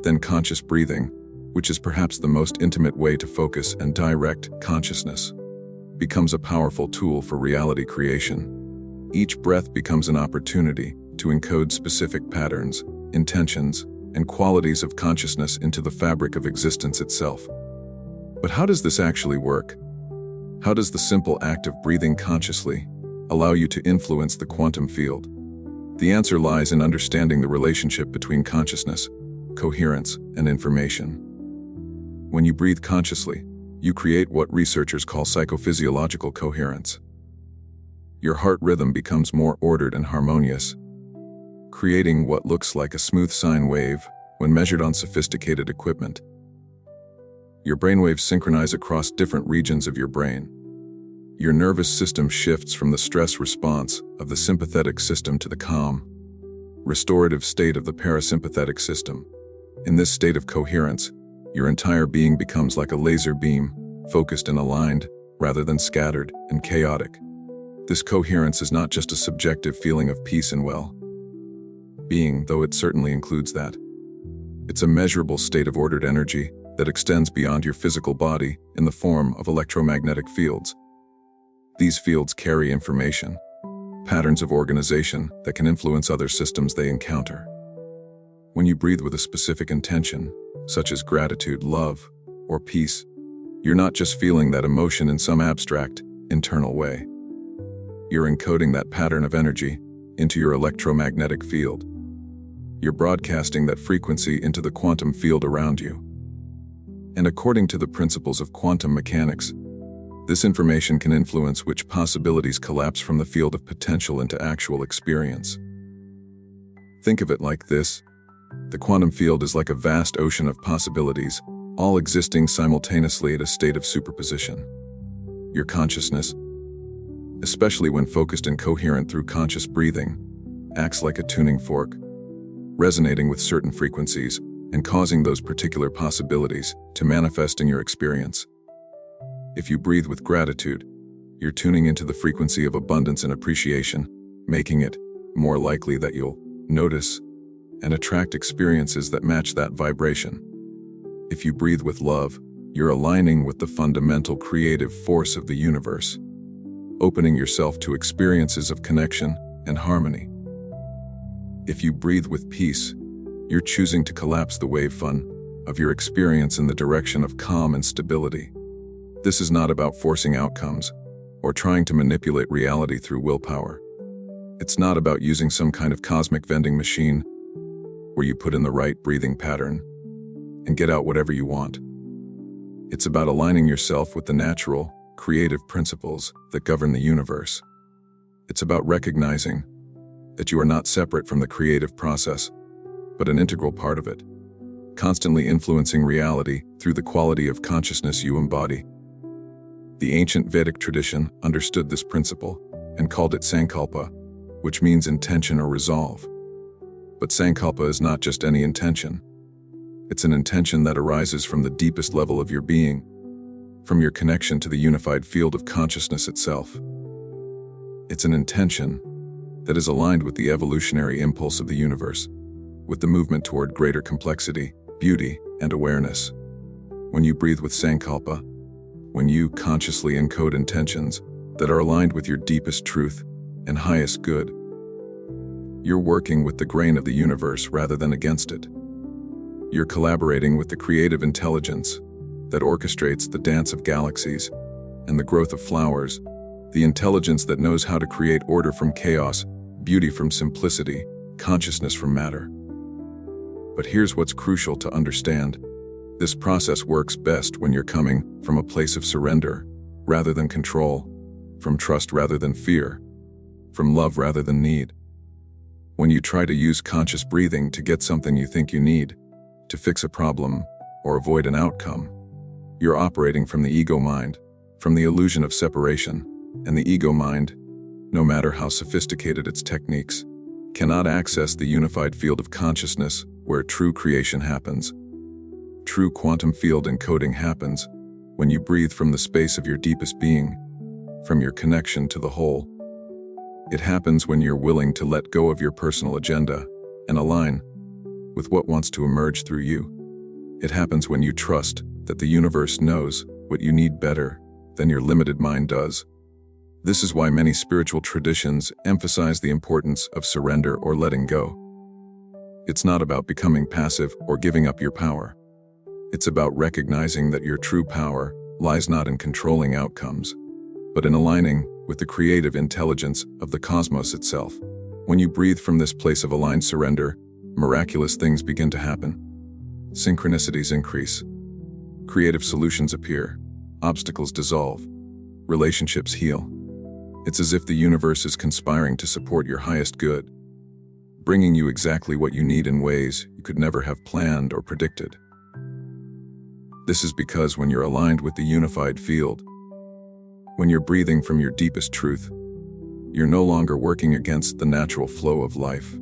[SPEAKER 1] then conscious breathing, which is perhaps the most intimate way to focus and direct consciousness, becomes a powerful tool for reality creation. Each breath becomes an opportunity to encode specific patterns, intentions, and qualities of consciousness into the fabric of existence itself. But how does this actually work? How does the simple act of breathing consciously allow you to influence the quantum field? The answer lies in understanding the relationship between consciousness, coherence, and information. When you breathe consciously, you create what researchers call psychophysiological coherence. Your heart rhythm becomes more ordered and harmonious, creating what looks like a smooth sine wave when measured on sophisticated equipment. Your brainwaves synchronize across different regions of your brain. Your nervous system shifts from the stress response of the sympathetic system to the calm, restorative state of the parasympathetic system. In this state of coherence, your entire being becomes like a laser beam, focused and aligned, rather than scattered and chaotic. This coherence is not just a subjective feeling of peace and well-being, though it certainly includes that. It's a measurable state of ordered energy that extends beyond your physical body in the form of electromagnetic fields. These fields carry information, patterns of organization that can influence other systems they encounter. When you breathe with a specific intention, such as gratitude, love, or peace, you're not just feeling that emotion in some abstract, internal way. You're encoding that pattern of energy into your electromagnetic field. You're broadcasting that frequency into the quantum field around you. And according to the principles of quantum mechanics, this information can influence which possibilities collapse from the field of potential into actual experience. Think of it like this. The quantum field is like a vast ocean of possibilities, all existing simultaneously at a state of superposition. Your consciousness, especially when focused and coherent through conscious breathing, acts like a tuning fork, resonating with certain frequencies and causing those particular possibilities to manifest in your experience. If you breathe with gratitude, you're tuning into the frequency of abundance and appreciation, making it more likely that you'll notice and attract experiences that match that vibration. If you breathe with love, you're aligning with the fundamental creative force of the universe, opening yourself to experiences of connection and harmony. If you breathe with peace, you're choosing to collapse the wave-fun of your experience in the direction of calm and stability. This is not about forcing outcomes or trying to manipulate reality through willpower. It's not about using some kind of cosmic vending machine where you put in the right breathing pattern and get out whatever you want. It's about aligning yourself with the natural, creative principles that govern the universe. It's about recognizing that you are not separate from the creative process, but an integral part of it, constantly influencing reality through the quality of consciousness you embody. The ancient Vedic tradition understood this principle and called it Sankalpa, which means intention or resolve. But Sankalpa is not just any intention. It's an intention that arises from the deepest level of your being, from your connection to the unified field of consciousness itself. It's an intention that is aligned with the evolutionary impulse of the universe, with the movement toward greater complexity, beauty, and awareness. When you breathe with Sankalpa, when you consciously encode intentions that are aligned with your deepest truth and highest good. You're working with the grain of the universe rather than against it. You're collaborating with the creative intelligence that orchestrates the dance of galaxies and the growth of flowers, the intelligence that knows how to create order from chaos, beauty from simplicity, consciousness from matter. But here's what's crucial to understand. This process works best when you're coming from a place of surrender rather than control, from trust rather than fear, from love rather than need. When you try to use conscious breathing to get something you think you need, to fix a problem or avoid an outcome, you're operating from the ego mind, from the illusion of separation, and the ego mind, no matter how sophisticated its techniques, cannot access the unified field of consciousness where true creation happens. True quantum field encoding happens when you breathe from the space of your deepest being, from your connection to the whole. It happens when you're willing to let go of your personal agenda and align with what wants to emerge through you. It happens when you trust that the universe knows what you need better than your limited mind does. This is why many spiritual traditions emphasize the importance of surrender or letting go. It's not about becoming passive or giving up your power. It's about recognizing that your true power lies not in controlling outcomes, but in aligning with the creative intelligence of the cosmos itself. When you breathe from this place of aligned surrender, miraculous things begin to happen. Synchronicities increase. Creative solutions appear. Obstacles dissolve. Relationships heal. It's as if the universe is conspiring to support your highest good, bringing you exactly what you need in ways you could never have planned or predicted. This is because when you're aligned with the unified field, when you're breathing from your deepest truth, you're no longer working against the natural flow of life.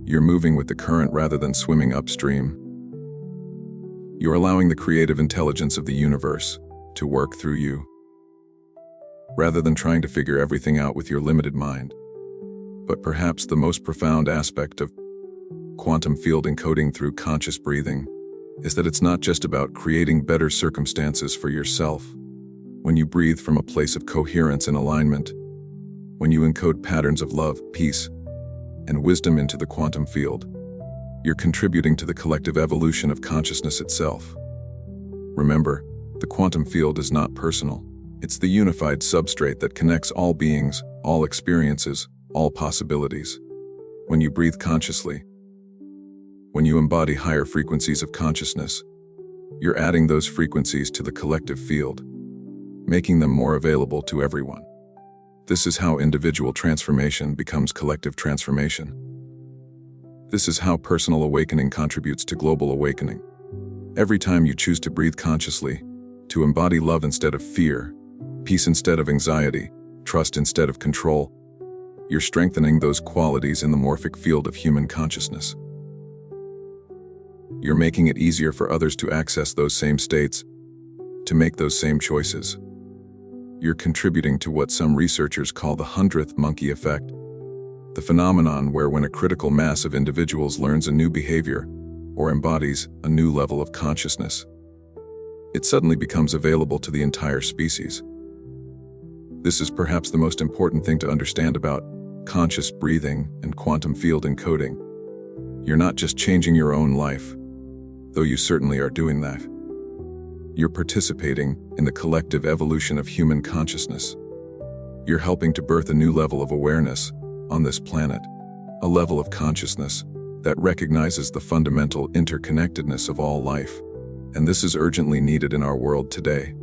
[SPEAKER 1] You're moving with the current rather than swimming upstream. You're allowing the creative intelligence of the universe to work through you, rather than trying to figure everything out with your limited mind. But perhaps the most profound aspect of quantum field encoding through conscious breathing is that it's not just about creating better circumstances for yourself. When you breathe from a place of coherence and alignment, when you encode patterns of love, peace, and wisdom into the quantum field, you're contributing to the collective evolution of consciousness itself. Remember, the quantum field is not personal. It's the unified substrate that connects all beings, all experiences, all possibilities. When you breathe consciously, when you embody higher frequencies of consciousness, you're adding those frequencies to the collective field, making them more available to everyone. This is how individual transformation becomes collective transformation. This is how personal awakening contributes to global awakening. Every time you choose to breathe consciously, to embody love instead of fear, peace instead of anxiety, trust instead of control, you're strengthening those qualities in the morphic field of human consciousness. You're making it easier for others to access those same states, to make those same choices. You're contributing to what some researchers call the 100th monkey effect, the phenomenon where when a critical mass of individuals learns a new behavior or embodies a new level of consciousness, it suddenly becomes available to the entire species. This is perhaps the most important thing to understand about conscious breathing and quantum field encoding. You're not just changing your own life, though you certainly are doing that. You're participating in the collective evolution of human consciousness. You're helping to birth a new level of awareness on this planet, a level of consciousness that recognizes the fundamental interconnectedness of all life, and this is urgently needed in our world today.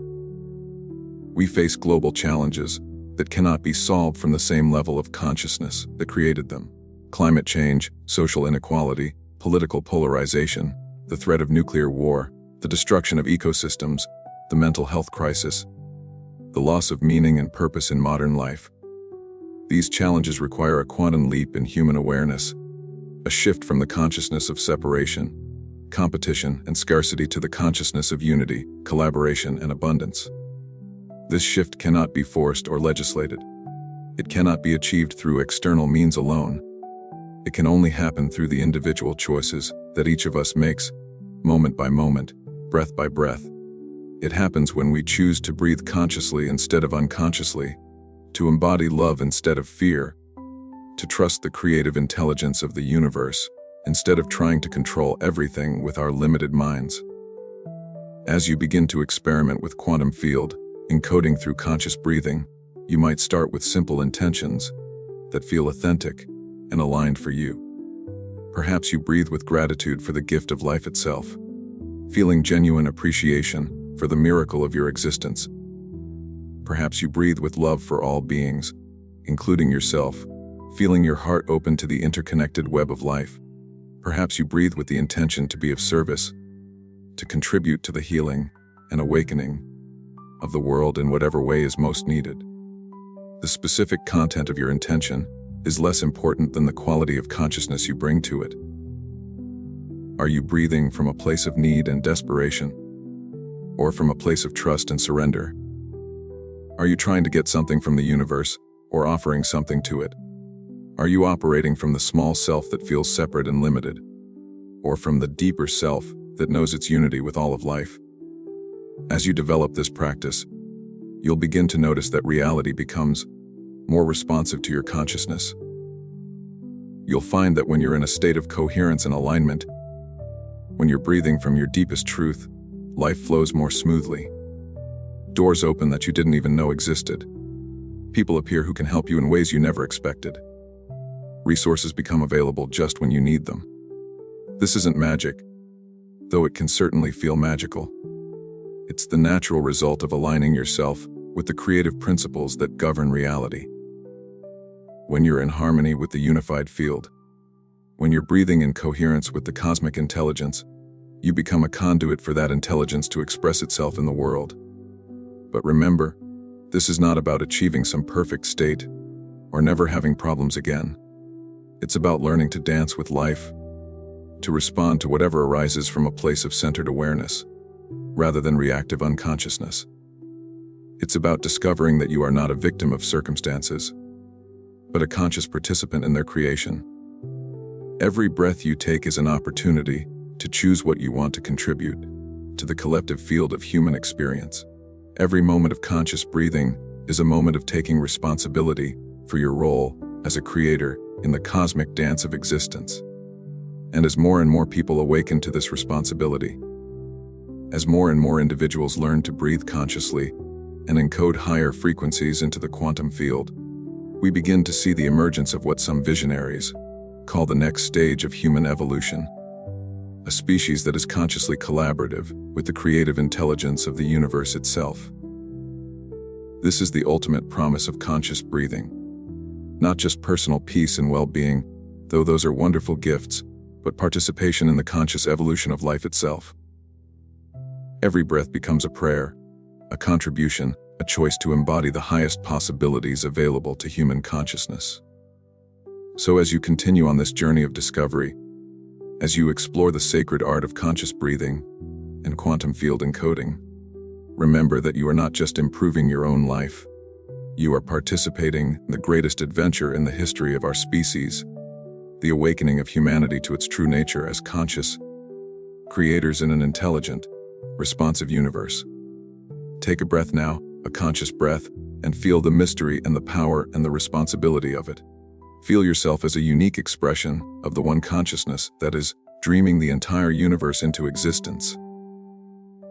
[SPEAKER 1] We face global challenges that cannot be solved from the same level of consciousness that created them. Climate change, social inequality, political polarization, the threat of nuclear war, the destruction of ecosystems, the mental health crisis, the loss of meaning and purpose in modern life. These challenges require a quantum leap in human awareness, a shift from the consciousness of separation, competition, and scarcity to the consciousness of unity, collaboration, and abundance. This shift cannot be forced or legislated. It cannot be achieved through external means alone. It can only happen through the individual choices that each of us makes, moment by moment, breath by breath. It happens when we choose to breathe consciously instead of unconsciously, to embody love instead of fear, to trust the creative intelligence of the universe instead of trying to control everything with our limited minds. As you begin to experiment with quantum field, encoding through conscious breathing, you might start with simple intentions that feel authentic and aligned for you. Perhaps you breathe with gratitude for the gift of life itself, feeling genuine appreciation for the miracle of your existence. Perhaps you breathe with love for all beings, including yourself, feeling your heart open to the interconnected web of life. Perhaps you breathe with the intention to be of service, to contribute to the healing and awakening of the world in whatever way is most needed. The specific content of your intention is less important than the quality of consciousness you bring to it. Are you breathing from a place of need and desperation, or from a place of trust and surrender? Are you trying to get something from the universe, or offering something to it? Are you operating from the small self that feels separate and limited, or from the deeper self that knows its unity with all of life? As you develop this practice, you'll begin to notice that reality becomes more responsive to your consciousness. You'll find that when you're in a state of coherence and alignment, when you're breathing from your deepest truth, life flows more smoothly. Doors open that you didn't even know existed. People appear who can help you in ways you never expected. Resources become available just when you need them. This isn't magic, though it can certainly feel magical. It's the natural result of aligning yourself with the creative principles that govern reality. When you're in harmony with the unified field, when you're breathing in coherence with the cosmic intelligence, you become a conduit for that intelligence to express itself in the world. But remember, this is not about achieving some perfect state or never having problems again. It's about learning to dance with life, to respond to whatever arises from a place of centered awareness, rather than reactive unconsciousness. It's about discovering that you are not a victim of circumstances, but a conscious participant in their creation. Every breath you take is an opportunity to choose what you want to contribute to the collective field of human experience. Every moment of conscious breathing is a moment of taking responsibility for your role as a creator in the cosmic dance of existence. And as more and more people awaken to this responsibility, as more and more individuals learn to breathe consciously and encode higher frequencies into the quantum field, we begin to see the emergence of what some visionaries call the next stage of human evolution, a species that is consciously collaborative with the creative intelligence of the universe itself. This is the ultimate promise of conscious breathing. Not just personal peace and well-being, though those are wonderful gifts, but participation in the conscious evolution of life itself. Every breath becomes a prayer, a contribution, a choice to embody the highest possibilities available to human consciousness. So as you continue on this journey of discovery, as you explore the sacred art of conscious breathing and quantum field encoding, remember that you are not just improving your own life. You are participating in the greatest adventure in the history of our species, the awakening of humanity to its true nature as conscious creators in an intelligent, responsive universe. Take a breath now, a conscious breath, and feel the mystery and the power and the responsibility of it. Feel yourself as a unique expression of the one consciousness that is dreaming the entire universe into existence.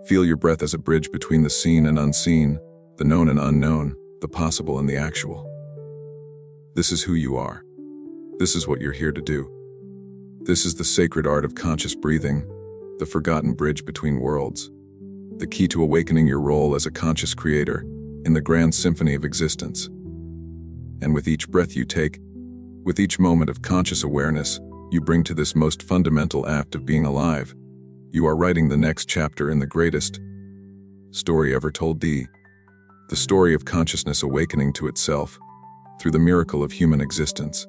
[SPEAKER 1] Feel your breath as a bridge between the seen and unseen, the known and unknown, the possible and the actual. This is who you are. This is what you're here to do. This is the sacred art of conscious breathing, the forgotten bridge between worlds, the key to awakening your role as a conscious creator in the grand symphony of existence. And with each breath you take, with each moment of conscious awareness you bring to this most fundamental act of being alive, you are writing the next chapter in the greatest story ever told, the story of consciousness awakening to itself through the miracle of human existence.